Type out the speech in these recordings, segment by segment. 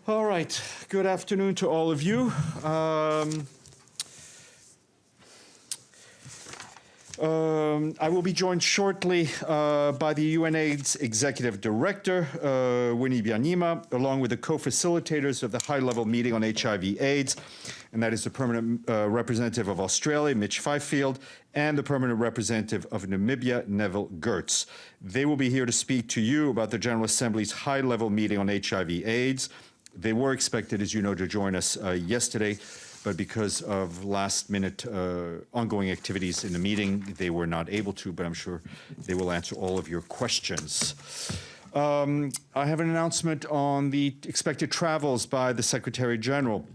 All right, good afternoon to all of you. I will be joined shortly by the UNAIDS Executive Director, Winnie Byanyima, along with the co-facilitators of the high-level meeting on HIV/AIDS, and that is the permanent representative of Australia, Mitch Fifield, and the permanent representative of Namibia, Neville Gertz. They will be here to speak to you about the General Assembly's high-level meeting on HIV/AIDS. They were expected, as you know, to join us yesterday, but because of last-minute ongoing activities in the meeting, they were not able to, but I'm sure they will answer all of your questions. I have an announcement on the expected travels by the Secretary General.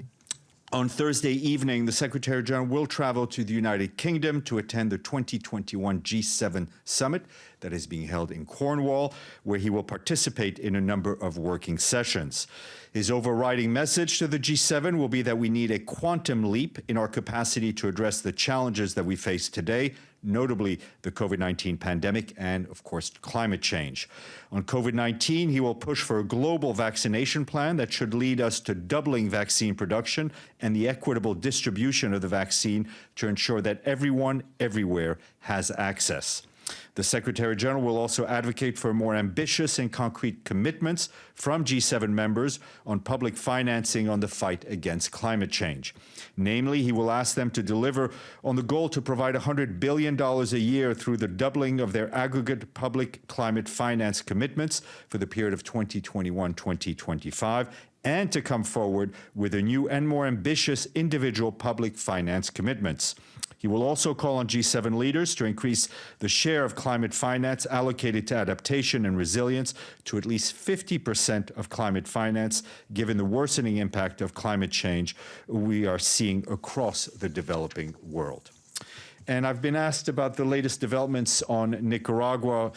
On Thursday evening, the Secretary General will travel to the United Kingdom to attend the 2021 G7 summit that is being held in Cornwall, where he will participate in a number of working sessions. His overriding message to the G7 will be that we need a quantum leap in our capacity to address the challenges that we face today, notably the COVID-19 pandemic and, of course, climate change. On COVID-19, he will push for a global vaccination plan that should lead us to doubling vaccine production and the equitable distribution of the vaccine to ensure that everyone, everywhere, has access. The Secretary General will also advocate for more ambitious and concrete commitments from G7 members on public financing on the fight against climate change. Namely, he will ask them to deliver on the goal to provide $100 billion a year through the doubling of their aggregate public climate finance commitments for the period of 2021-2025, and to come forward with a new and more ambitious individual public finance commitments. He will also call on G7 leaders to increase the share of climate finance allocated to adaptation and resilience to at least 50% of climate finance, given the worsening impact of climate change we are seeing across the developing world. And I've been asked about the latest developments on Nicaragua,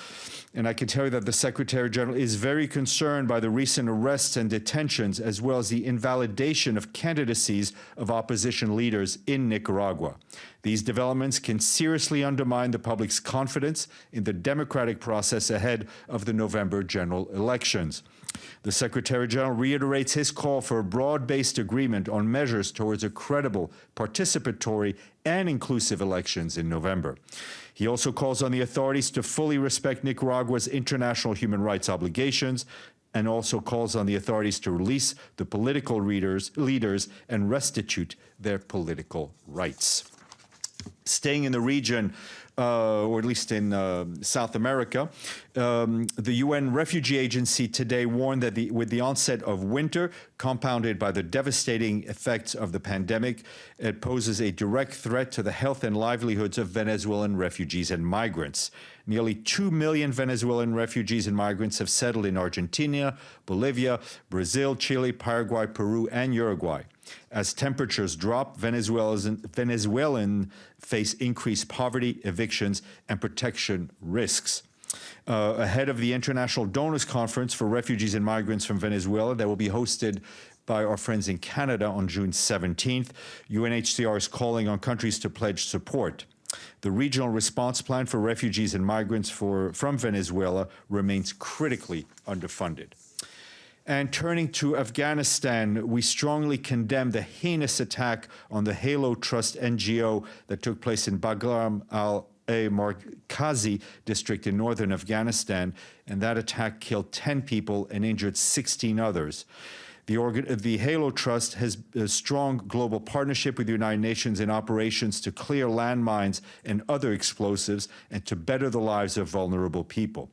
and I can tell you that the Secretary General is very concerned by the recent arrests and detentions, as well as the invalidation of candidacies of opposition leaders in Nicaragua. These developments can seriously undermine the public's confidence in the democratic process ahead of the November general elections. The Secretary General reiterates his call for a broad-based agreement on measures towards a credible, participatory, and inclusive elections in November. He also calls on the authorities to fully respect Nicaragua's international human rights obligations, and also calls on the authorities to release the political leaders and restitute their political rights. Staying in the region, or at least in South America, the UN Refugee Agency today warned that with the onset of winter, compounded by the devastating effects of the pandemic, it poses a direct threat to the health and livelihoods of Venezuelan refugees and migrants. Nearly 2 million Venezuelan refugees and migrants have settled in Argentina, Bolivia, Brazil, Chile, Paraguay, Peru, and Uruguay. As temperatures drop, Venezuelans face increased poverty, evictions, and protection risks. Ahead of the International Donors Conference for Refugees and Migrants from Venezuela that will be hosted by our friends in Canada on June 17th, UNHCR is calling on countries to pledge support. The regional response plan for refugees and migrants from Venezuela remains critically underfunded. And turning to Afghanistan, we strongly condemn the heinous attack on the Halo Trust NGO that took place in Bagram al-Markazi district in northern Afghanistan, and that attack killed 10 people and injured 16 others. The Halo Trust has a strong global partnership with the United Nations in operations to clear landmines and other explosives and to better the lives of vulnerable people.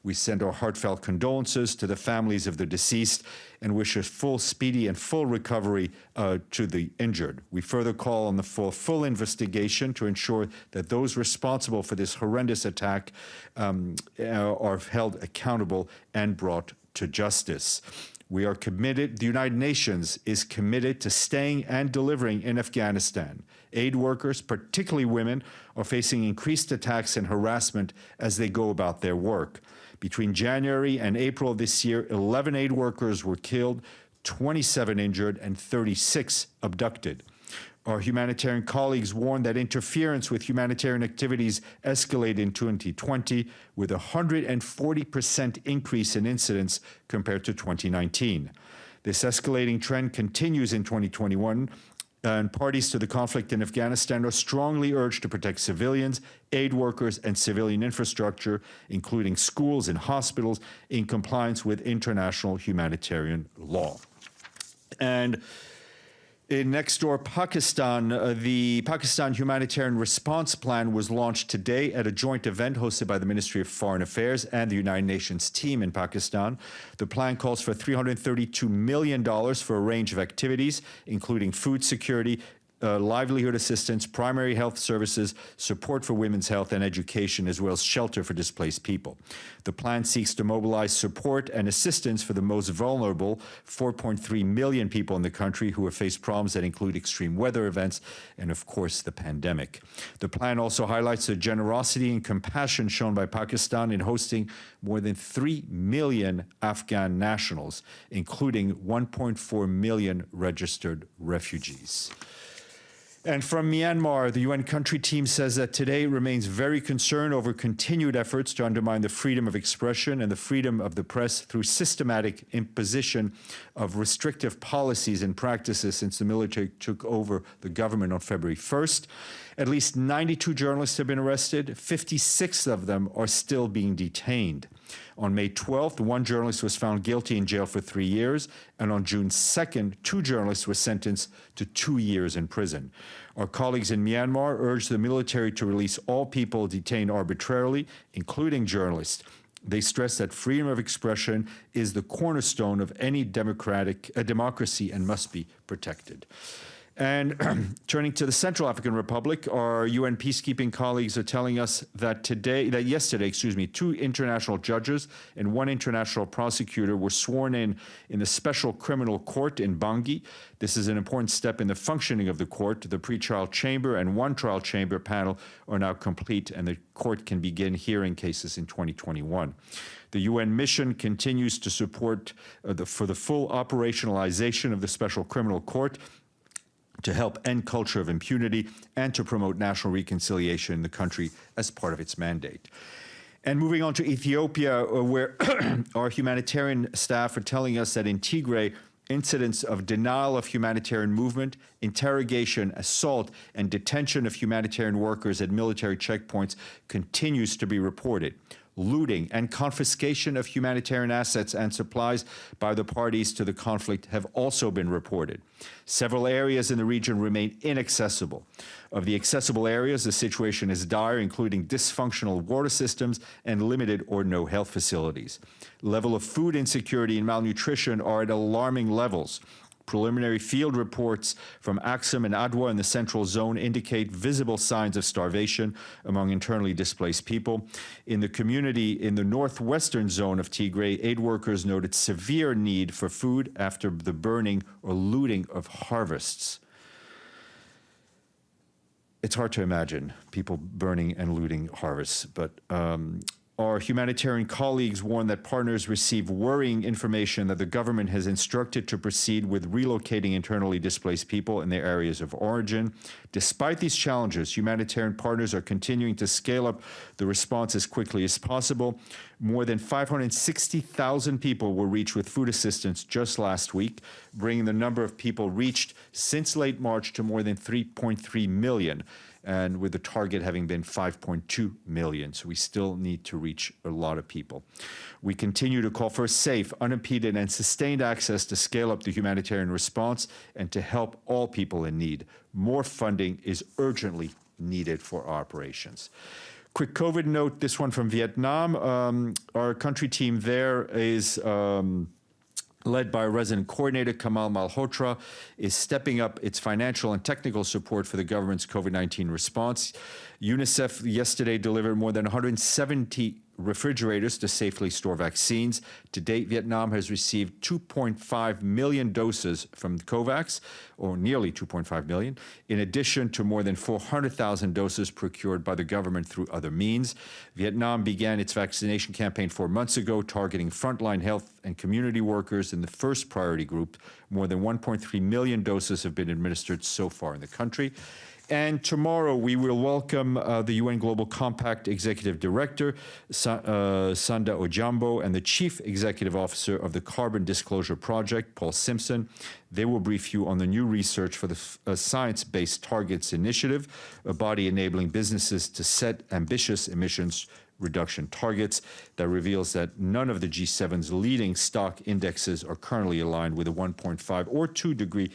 We send our heartfelt condolences to the families of the deceased and wish a speedy and full recovery to the injured. We further call on the full investigation to ensure that those responsible for this horrendous attack are held accountable and brought to justice. We are committed, the United Nations is committed to staying and delivering in Afghanistan. Aid workers, particularly women, are facing increased attacks and harassment as they go about their work. Between January and April of this year, 11 aid workers were killed, 27 injured, and 36 abducted. Our humanitarian colleagues warned that interference with humanitarian activities escalated in 2020 with a 140% increase in incidents compared to 2019. This escalating trend continues in 2021, and parties to the conflict in Afghanistan are strongly urged to protect civilians, aid workers, and civilian infrastructure, including schools and hospitals, in compliance with international humanitarian law. And in next door Pakistan, the Pakistan Humanitarian Response Plan was launched today at a joint event hosted by the Ministry of Foreign Affairs and the United Nations team in Pakistan. The plan calls for $332 million for a range of activities, including food security, livelihood assistance, primary health services, support for women's health and education, as well as shelter for displaced people. The plan seeks to mobilize support and assistance for the most vulnerable 4.3 million people in the country who have faced problems that include extreme weather events and, of course, the pandemic. The plan also highlights the generosity and compassion shown by Pakistan in hosting more than 3 million Afghan nationals, including 1.4 million registered refugees. And from Myanmar, the UN country team says that today it remains very concerned over continued efforts to undermine the freedom of expression and the freedom of the press through systematic imposition of restrictive policies and practices since the military took over the government on February 1st. At least 92 journalists have been arrested. 56 of them are still being detained. On May 12th, one journalist was found guilty in jail for 3 years, and on June 2nd, 2 journalists were sentenced to 2 years in prison. Our colleagues in Myanmar urge the military to release all people detained arbitrarily, including journalists. They stress that freedom of expression is the cornerstone of any democracy and must be protected. And turning to the Central African Republic, our UN peacekeeping colleagues are telling us that yesterday, 2 international judges and 1 international prosecutor were sworn in the Special Criminal Court in Bangui. This is an important step in the functioning of the court. The pre-trial chamber and 1 trial chamber panel are now complete, and the court can begin hearing cases in 2021. The UN mission continues to support for the full operationalization of the Special Criminal Court, to help end culture of impunity and to promote national reconciliation in the country as part of its mandate. And moving on to Ethiopia, where our humanitarian staff are telling us that in Tigray, incidents of denial of humanitarian movement, interrogation, assault, and detention of humanitarian workers at military checkpoints continues to be reported. Looting and confiscation of humanitarian assets and supplies by the parties to the conflict have also been reported. Several areas in the region remain inaccessible. Of the accessible areas, the situation is dire, including dysfunctional water systems and limited or no health facilities. Level of food insecurity and malnutrition are at alarming levels. Preliminary field reports from Axum and Adwa in the central zone indicate visible signs of starvation among internally displaced people. In the community in the northwestern zone of Tigray, aid workers noted severe need for food after the burning or looting of harvests. It's hard to imagine people burning and looting harvests, but our humanitarian colleagues warn that partners receive worrying information that the government has instructed to proceed with relocating internally displaced people in their areas of origin. Despite these challenges, humanitarian partners are continuing to scale up the response as quickly as possible. More than 560,000 people were reached with food assistance just last week, bringing the number of people reached since late March to more than 3.3 million. And with the target having been 5.2 million. So we still need to reach a lot of people. We continue to call for safe, unimpeded, and sustained access to scale up the humanitarian response and to help all people in need. More funding is urgently needed for our operations. Quick COVID note, this one from Viet Nam. Our country team there is led by resident coordinator Kamal Malhotra, is stepping up its financial and technical support for the government's COVID-19 response. UNICEF yesterday delivered more than 170 refrigerators to safely store vaccines. To date, Vietnam has received 2.5 million doses from COVAX, or nearly 2.5 million, in addition to more than 400,000 doses procured by the government through other means. Vietnam began its vaccination campaign 4 months ago, targeting frontline health and community workers in the first priority group. More than 1.3 million doses have been administered so far in the country. And tomorrow we will welcome the UN Global Compact Executive Director, Sanda Ojambo, and the Chief Executive Officer of the Carbon Disclosure Project, Paul Simpson. They will brief you on the new research for the Science-Based Targets Initiative, a body enabling businesses to set ambitious emissions reduction targets that reveals that none of the G7's leading stock indexes are currently aligned with a 1.5 or 2 degree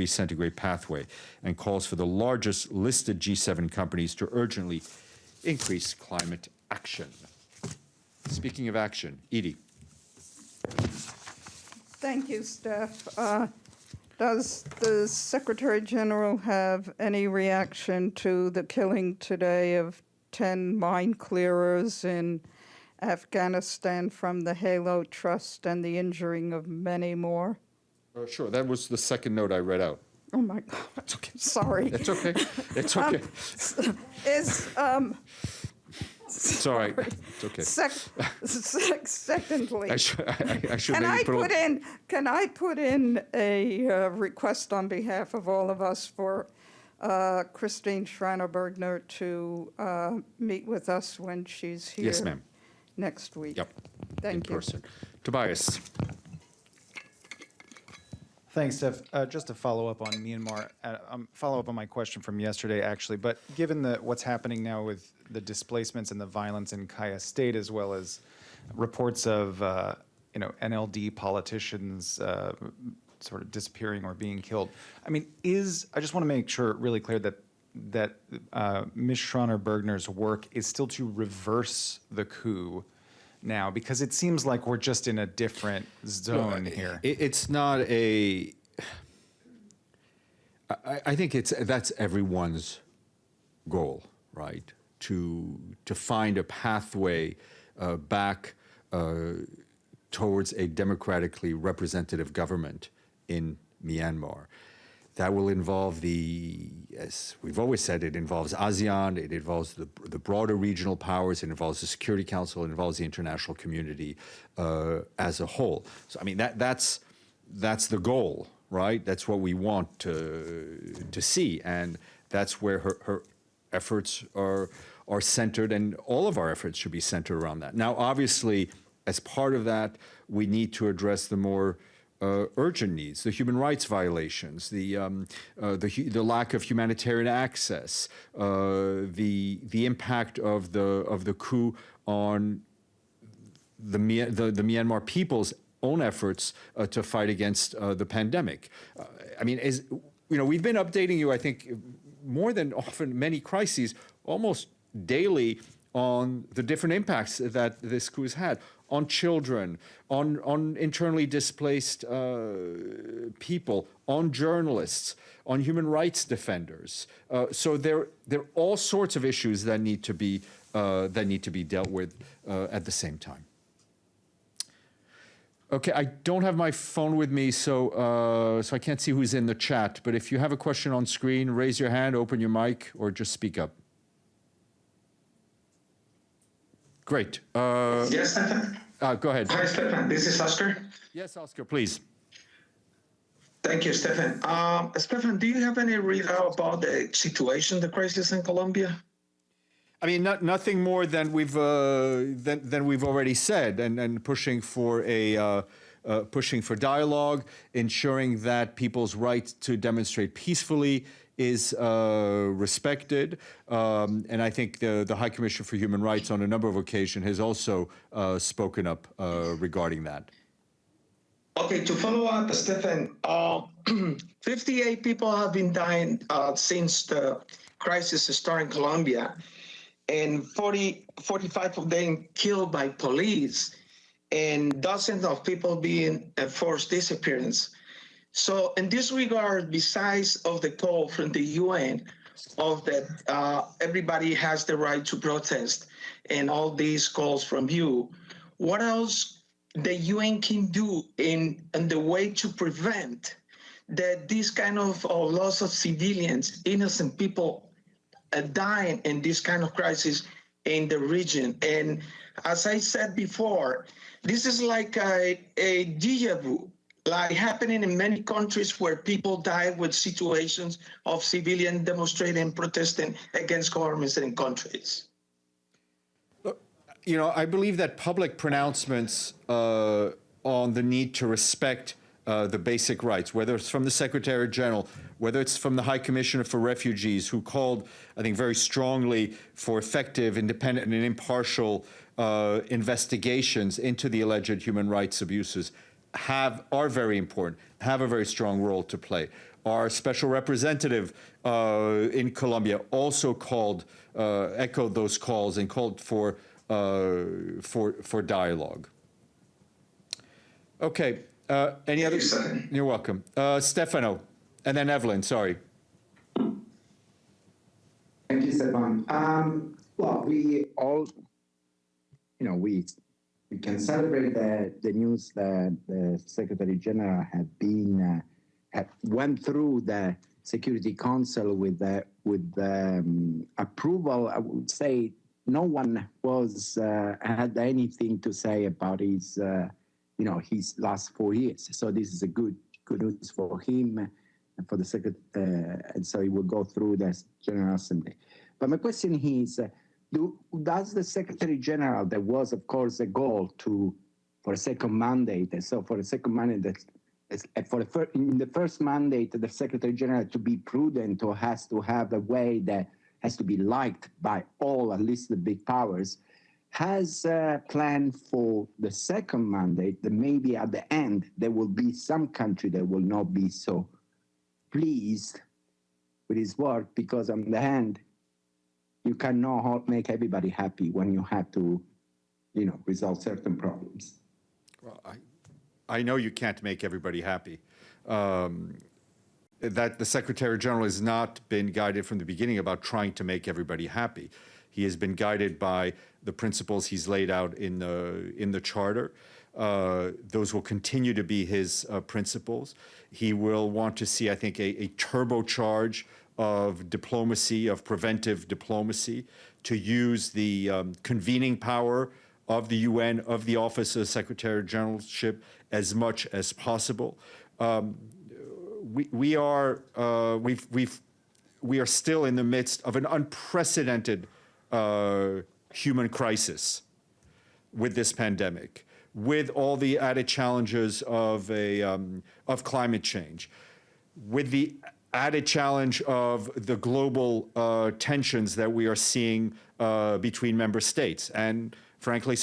centigrade pathway, and calls for the largest listed G7 companies to urgently increase climate action. Speaking of action, Edie. Thank you, Steph. Does the Secretary General have any reaction to the killing today of 10 mine clearers in Afghanistan from the Halo Trust and the injuring of many more? Sure, that was the second note I read out. Oh my God, it's okay. Sorry. It's okay, it's okay. It's all right, it's okay. Secondly, I should can I put in a request on behalf of all of us for Christine Schreiner-Bergner to meet with us when she's here? Yes, ma'am. Next week. Yep. Thank you. In person. Tobias. Thanks, Steph. Just to follow up on Myanmar, follow up on my question from yesterday, actually. But given what's happening now with the displacements and the violence in Kaya State, as well as reports of NLD politicians sort of disappearing or being killed, I mean, I just want to make sure really clear that Ms. Schreiner-Bergner's work is still to reverse the coup now, because it seems like we're just in a different zone here. It's not a. I think that's everyone's goal, right? To find a pathway back towards a democratically representative government in Myanmar. That will involve as we've always said, it involves ASEAN, it involves the broader regional powers, it involves the Security Council, it involves the international community as a whole. So, I mean, that's the goal, right? That's what we want to see, and that's where her efforts are centered, and all of our efforts should be centered around that. Now, obviously, as part of that, we need to address the more urgent needs, the human rights violations, the lack of humanitarian access, the impact of the coup on the Myanmar people's own efforts to fight against the pandemic. I mean, we've been updating you, I think, more than often many crises, almost daily, on the different impacts that this coup has had on children, on internally displaced people, on journalists, on human rights defenders. So there are all sorts of issues that need to be dealt with at the same time. Okay, I don't have my phone with me, so I can't see who's in the chat. But if you have a question on screen, raise your hand, open your mic, or just speak up. Great. Yes, Stephen. Go ahead. Hi, Stephen. This is Oscar. Yes, Oscar, please. Thank you, Stephen. Stephen, do you have any readout about the situation, the crisis in Colombia? I mean, nothing more than we've already said, and pushing for dialogue, ensuring that people's right to demonstrate peacefully is respected, and I think the High Commissioner for Human Rights on a number of occasions has also spoken up regarding that. Okay, to follow up, Stephen, 58 people have been dying since the crisis started in Colombia, and 45 of them killed by police, and dozens of people being forced disappearance. So in this regard, besides of the call from the UN of that everybody has the right to protest and all these calls from you, what else the UN can do in the way to prevent that this kind of loss of civilians, innocent people dying in this kind of crisis in the region? And as I said before, this is like a déjà vu. like happening in many countries where people died with situations of civilian demonstrating, protesting against governments in countries. You know, I believe that public pronouncements on the need to respect the basic rights, whether it's from the Secretary General, whether it's from the High Commissioner for Refugees, who called, I think, very strongly for effective, independent, and impartial investigations into the alleged human rights abuses, are very important, have a very strong role to play. Our special representative in Colombia also echoed those calls and called for dialogue. Okay. Any other? You're welcome. Stefano, and then Evelyn. Sorry. Thank you, Stéphane. Well, we all, we can celebrate the news that the Secretary General went through the Security Council with approval. I would say no one had anything to say about his last 4 years. So this is a good news for him and for the Secretary, and so he will go through the General Assembly. But my question is, does the Secretary General, there was of course a goal for a second mandate, and so for a second mandate, in the first mandate, the Secretary General to be prudent or has to have a way that has to be liked by all, at least the big powers, has a plan for the second mandate that maybe at the end there will be some country that will not be so pleased with his work, because on the hand, you cannot make everybody happy when you have to, resolve certain problems. Well, I know you can't make everybody happy. That the Secretary General has not been guided from the beginning about trying to make everybody happy. He has been guided by the principles he's laid out in the Charter. Those will continue to be his principles. He will want to see, I think, a turbocharge of diplomacy, of preventive diplomacy, to use the convening power of the UN, of the Office of Secretary Generalship, as much as possible. We are still in the midst of an unprecedented human crisis with this pandemic, with all the added challenges of climate change, with the added challenge of the global tensions that we are seeing between member states, and frankly,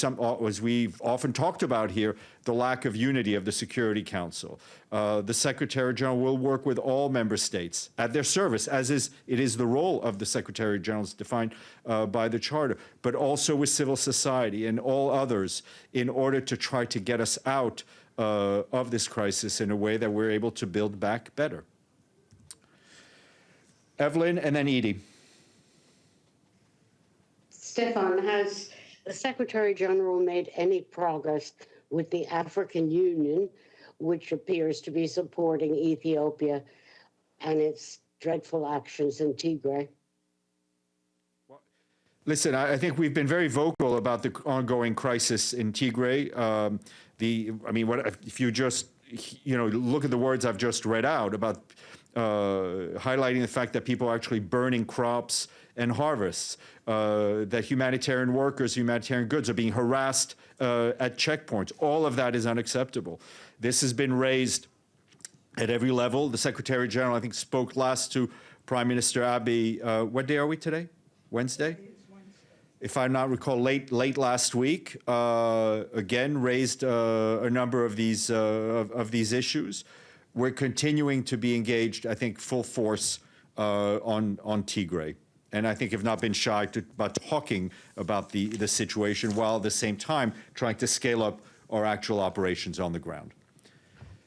as we've often talked about here, the lack of unity of the Security Council. The Secretary General will work with all member states at their service, as it is the role of the Secretary General as defined by the Charter, but also with civil society and all others, in order to try to get us out of this crisis in a way that we're able to build back better. Evelyn, and then Edie. Stéphane, has the Secretary General made any progress with the African Union, which appears to be supporting Ethiopia and its dreadful actions in Tigray? Listen, I think we've been very vocal about the ongoing crisis in Tigray. If you just, look at the words I've just read out about highlighting the fact that people are actually burning crops and harvests, that humanitarian workers, humanitarian goods are being harassed at checkpoints. All of that is unacceptable. This has been raised at every level. The Secretary General, I think, spoke last to Prime Minister Abiy. What day are we today? Wednesday? If I not recall, late last week, again raised a number of these issues. We're continuing to be engaged, I think, full force on Tigray, and I think have not been shy about talking about the situation, while at the same time trying to scale up our actual operations on the ground.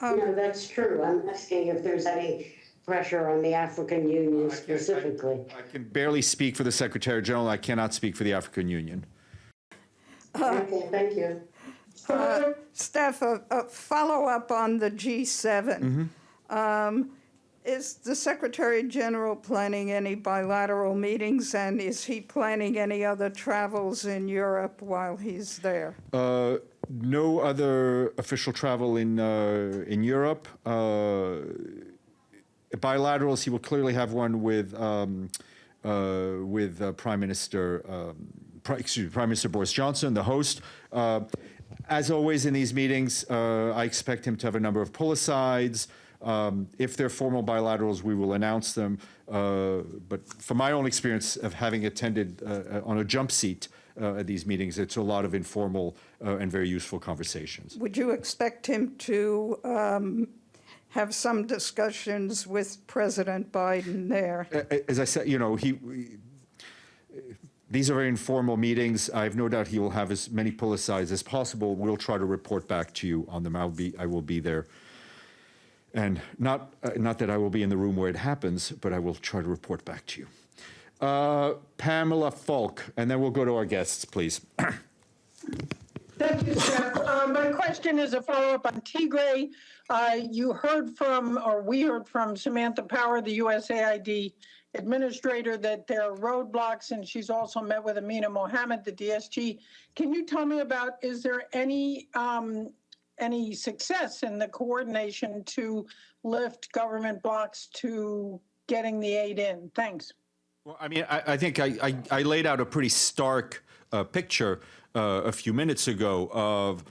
No, that's true. I'm asking if there's any pressure on the African Union specifically. I can barely speak for the Secretary General. I cannot speak for the African Union. Okay, thank you. Steph, a follow-up on the G7. Is the Secretary General planning any bilateral meetings, and is he planning any other travels in Europe while he's there? No other official travel in Europe. Bilaterals, he will clearly have one with Prime Minister Boris Johnson, the host. As always in these meetings, I expect him to have a number of pull-asides. If they're formal bilaterals, we will announce them. But from my own experience of having attended on a jump seat at these meetings, it's a lot of informal and very useful conversations. Would you expect him to have some discussions with President Biden there? As I said, these are very informal meetings. I have no doubt he will have as many pull-asides as possible. We'll try to report back to you on them. I will be there. And not that I will be in the room where it happens, but I will try to report back to you. Pamela Falk, and then we'll go to our guests, please. Thank you, Steph. My question is a follow-up on Tigray. You heard from, or we heard from Samantha Power, the USAID administrator, that there are roadblocks, and she's also met with Amina Mohammed, the DSG. Can you tell me about, is there any success in the coordination to lift government blocks to getting the aid in? Thanks. Well, I mean, I think I laid out a pretty stark picture a few minutes ago of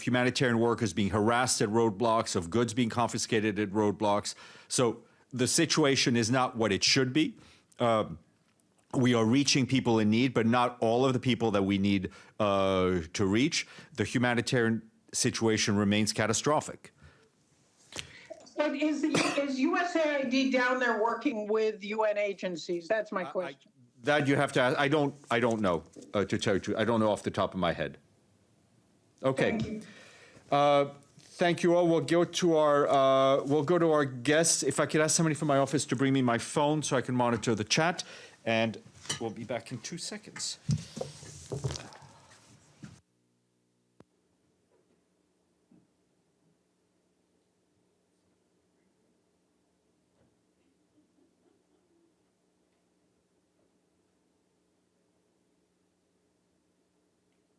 humanitarian workers being harassed at roadblocks, of goods being confiscated at roadblocks. So the situation is not what it should be. We are reaching people in need, but not all of the people that we need to reach. The humanitarian situation remains catastrophic. But is USAID down there working with UN agencies? That's my question. That you have to ask. I don't know, to tell you the truth. I don't know off the top of my head. Okay. Thank you. Thank you all. We'll go to our guests. If I could ask somebody from my office to bring me my phone so I can monitor the chat, and we'll be back in 2 seconds.